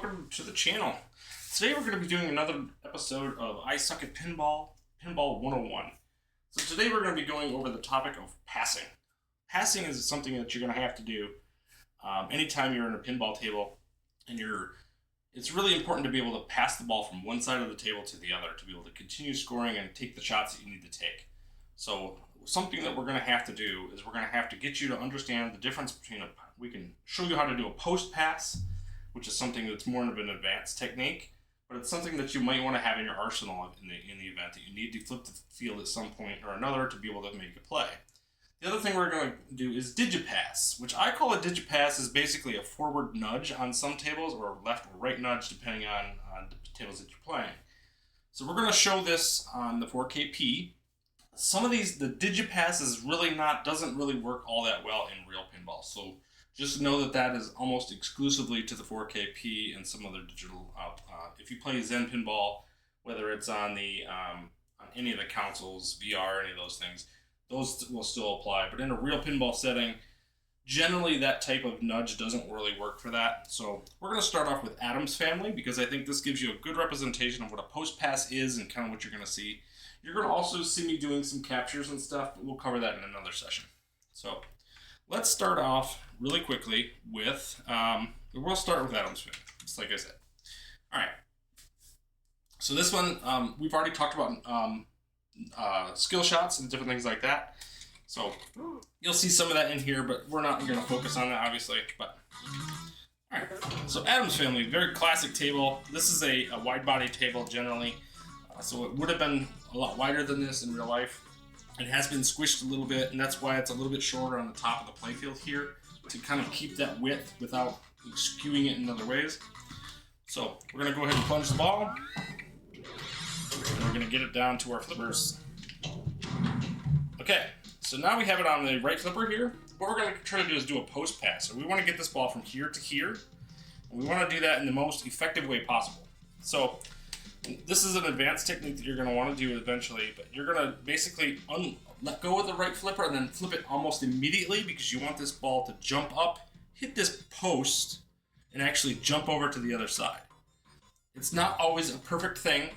welcome to the channel. Today we're going to be doing another episode of I Suck at Pinball, Pinball 101. So today we're going to be going over the topic of passing. Passing is something that you're going to have to do anytime you're in a pinball table, and it's really important to be able to pass the ball from one side of the table to the other to be able to continue scoring and take the shots that you need to take. So something that we're going to have to do is we're going to have to get you to understand the difference between we can show you how to do a post pass, which is something that's more of an advanced technique, but it's something that you might want to have in your arsenal in the event that you need to flip the field at some point or another to be able to make a play. The other thing we're going to do is Digiti Pass, which I call a Digiti Pass is basically a forward nudge on some tables or a left or right nudge depending on the tables that you're playing. So we're going to show this on the 4KP. Some of the Digiti Pass doesn't really work all that well in real pinball. So just know that is almost exclusively to the 4KP and some other digital. If you play Zen Pinball, whether it's on on any of the consoles, VR, any of those things, those will still apply. But in a real pinball setting, generally that type of nudge doesn't really work for that. So we're going to start off with Adam's Family because I think this gives you a good representation of what a post pass is and kind of what you're going to see. You're going to also see me doing some captures and stuff, but we'll cover that in another session. So let's start off really quickly with, we'll start with Adam's Family, just like I said. All right. So this one, we've already talked about skill shots and different things like that. So you'll see some of that in here, but we're not going to focus on that, obviously. But all right. So Adam's Family, very classic table. This is a wide body table generally. So it would have been a lot wider than this in real life. It has been squished a little bit, and that's why it's a little bit shorter on the top of the playfield here to kind of keep that width without skewing it in other ways. So we're going to go ahead and plunge the ball, and we're going to get it down to our flippers. Okay, so now we have it on the right flipper here. What we're going to try to do is do a post pass. So we want to get this ball from here to here, and we want to do that in the most effective way possible. So this is an advanced technique that you're going to want to do eventually, but you're going to basically let go of the right flipper and then flip it almost immediately because you want this ball to jump up, hit this post, and actually jump over to the other side. It's not always a perfect thing,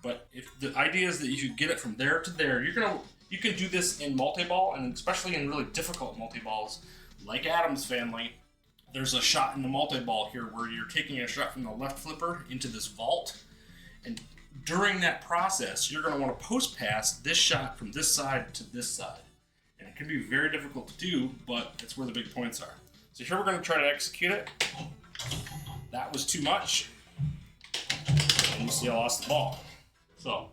but if the idea is that you get it from there to there, you can do this in multi-ball, and especially in really difficult multi-balls like Adam's Family. There's a shot in the multi-ball here where you're taking a shot from the left flipper into this vault. And during that process, you're going to want to post pass this shot from this side to this side. And it can be very difficult to do, but it's where the big points are. So here we're going to try to execute it. That was too much. And you see I lost the ball. So,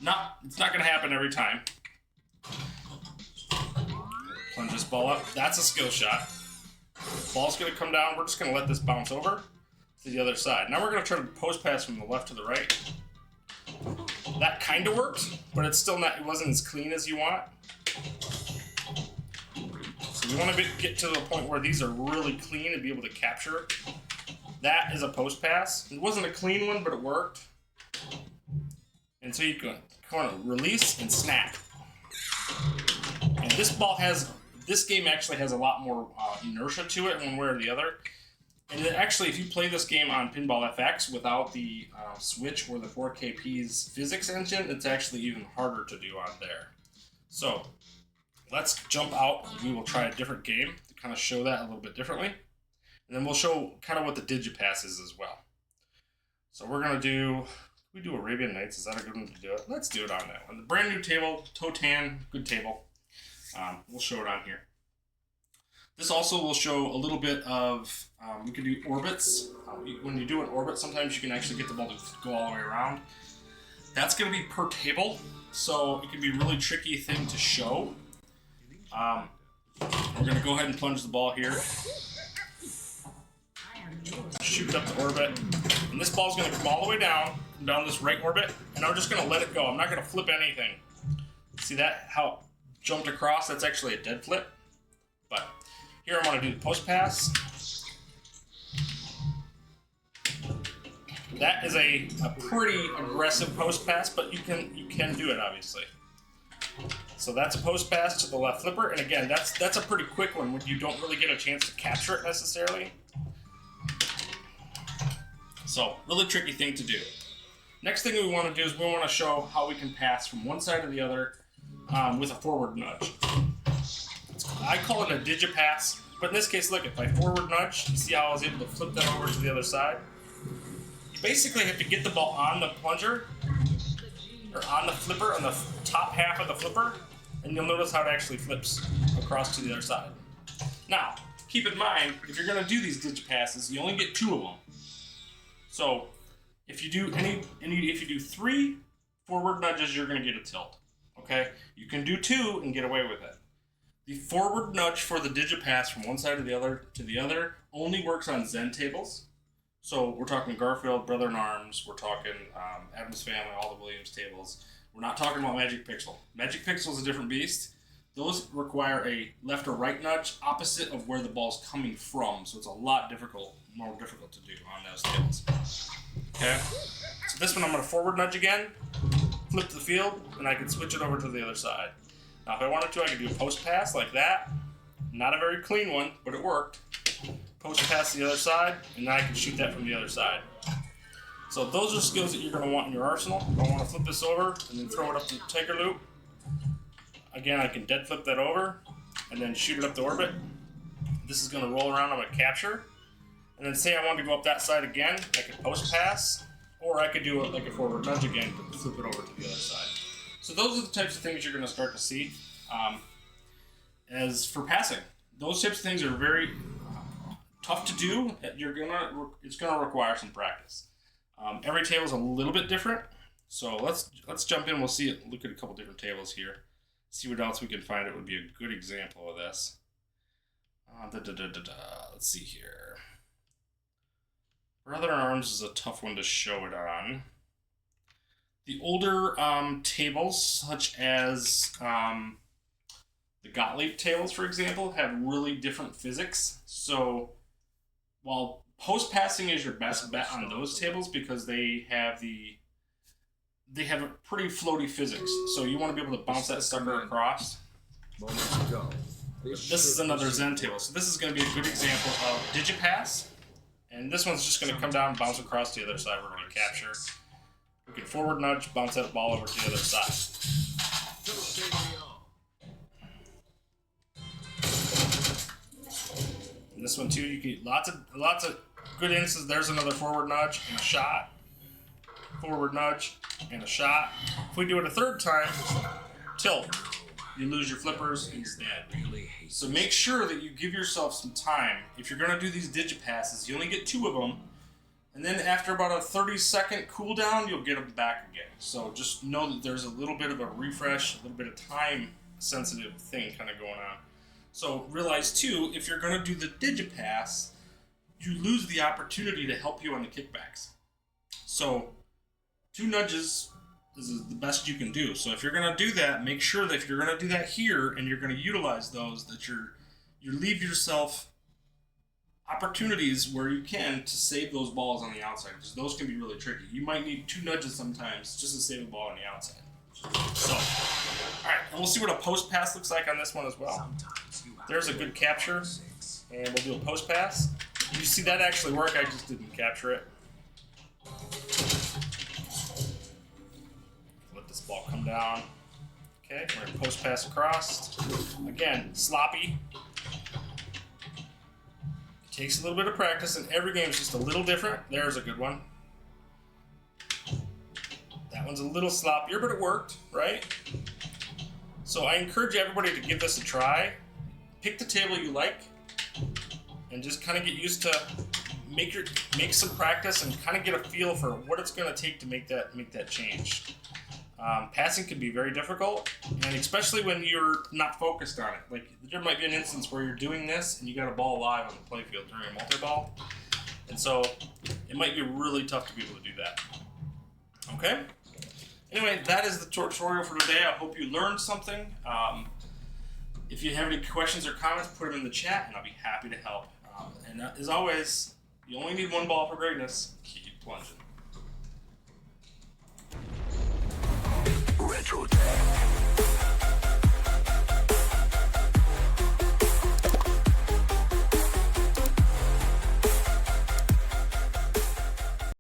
it's not going to happen every time. Plunge this ball up. That's a skill shot. Ball's going to come down. We're just going to let this bounce over to the other side. Now we're going to try to post pass from the left to the right. That kind of worked, but it's still not. It wasn't as clean as you want. So we want to get to the point where these are really clean and be able to capture. That is a post pass. It wasn't a clean one, but it worked. And so you can kind of release and snap. And this game actually has a lot more inertia to it one way or the other. And actually, if you play this game on Pinball FX without the Switch or the 4KP's physics engine, it's actually even harder to do on there. So let's jump out. We will try a different game to kind of show that a little bit differently. And then we'll show kind of what the Digiti Pass is as well. So we're going to do Arabian Nights. Is that a good one to do it? Let's do it on that one. The brand new table, Totan, good table. We'll show it on here. This also will show a little bit of, we can do orbits. When you do an orbit, sometimes you can actually get the ball to go all the way around. That's going to be per table, so it can be a really tricky thing to show. We're going to go ahead and plunge the ball here. Shoot up the orbit. And this ball's going to come all the way down this right orbit, and I'm just going to let it go. I'm not going to flip anything. See that? How it jumped across? That's actually a dead flip. But here I'm going to do the post pass. That is a pretty aggressive post pass, but you can do it obviously. So that's a post pass to the left flipper, and again, that's a pretty quick one when you don't really get a chance to capture it necessarily. So, really tricky thing to do. Next thing we want to do is we want to show how we can pass from one side to the other with a forward nudge. I call it a Digiti Pass, but in this case, look, if I forward nudge, you see how I was able to flip that over to the other side? You basically have to get the ball on the plunger, or on the flipper, on the top half of the flipper, and you'll notice how it actually flips across to the other side. Now, keep in mind, if you're going to do these Digiti Passes, you only get 2 of them. So, if you do if you do 3 forward nudges, you're going to get a tilt. Okay? You can do 2 and get away with it. The forward nudge for the Digiti Pass from one side to the other only works on Zen tables. So we're talking Garfield, Brother in Arms, we're talking Addams Family, all the Williams tables. We're not talking about Magic Pixel. Magic Pixel is a different beast. Those require a left or right nudge opposite of where the ball's coming from, so it's a lot more difficult to do on those tables. Okay? So this one I'm going to forward nudge again, flip the field, and I can switch it over to the other side. Now if I wanted to, I could do a post pass like that. Not a very clean one, but it worked. Post pass to the other side, and then I can shoot that from the other side. So those are skills that you're going to want in your arsenal. I want to flip this over and then throw it up the tiger loop. Again, I can dead flip that over and then shoot it up the orbit. This is going to roll around on a capture. And then say I wanted to go up that side again, I could post pass, or I could do it like a forward nudge again to flip it over to the other side. So those are the types of things you're going to start to see. As for passing, those types of things are very tough to do. It's going to require some practice. Every table is a little bit different, so let's jump in. We'll look at a couple different tables here, see what else we can find. It would be a good example of this. Let's see here. Brother in Arms is a tough one to show it on. The older tables, such as the Gottlieb tables, for example, have really different physics. So while post passing is your best bet on those tables because they have a pretty floaty physics. So you want to be able to bounce that sucker across. This is another Zen table. So this is going to be a good example of Digiti Pass. And this one's just going to come down and bounce across to the other side. We're going to capture. We can forward nudge, bounce that ball over to the other side. And this one too, you get lots of good instances. There's another forward nudge and a shot. Forward nudge and a shot. If we do it a third time, tilt. You lose your flippers and you're dead. So make sure that you give yourself some time. If you're going to do these Digiti Passes, you only get 2 of them. And then after about a 30-second cooldown, you'll get them back again. So just know that there's a little bit of a refresh, a little bit of time-sensitive thing kind of going on. So realize, too, if you're going to do the Digiti Pass, you lose the opportunity to help you on the kickbacks. So 2 nudges is the best you can do. So if you're going to do that, make sure that if you're going to do that here and you're going to utilize those, that you leave yourself opportunities where you can to save those balls on the outside, because those can be really tricky. You might need 2 nudges sometimes just to save a ball on the outside. So, alright, and we'll see what a post pass looks like on this one as well. There's a good capture, and we'll do a post pass. You see that actually work, I just didn't capture it. Let this ball come down. Okay, we're going to post pass across. Again, sloppy. Takes a little bit of practice, and every game is just a little different. There's a good one. That one's a little sloppier, but it worked, right? So I encourage everybody to give this a try. Pick the table you like, and just kind of get used to make some practice and kind of get a feel for what it's going to take to make that change. Passing can be very difficult, and especially when you're not focused on it. Like, there might be an instance where you're doing this and you got a ball live on the playfield during a multi-ball, and so it might be really tough to be able to do that. Okay? Anyway, that is the tutorial for today. I hope you learned something. If you have any questions or comments, put them in the chat, and I'll be happy to help. And as always, you only need 1 ball for greatness. Keep plunging.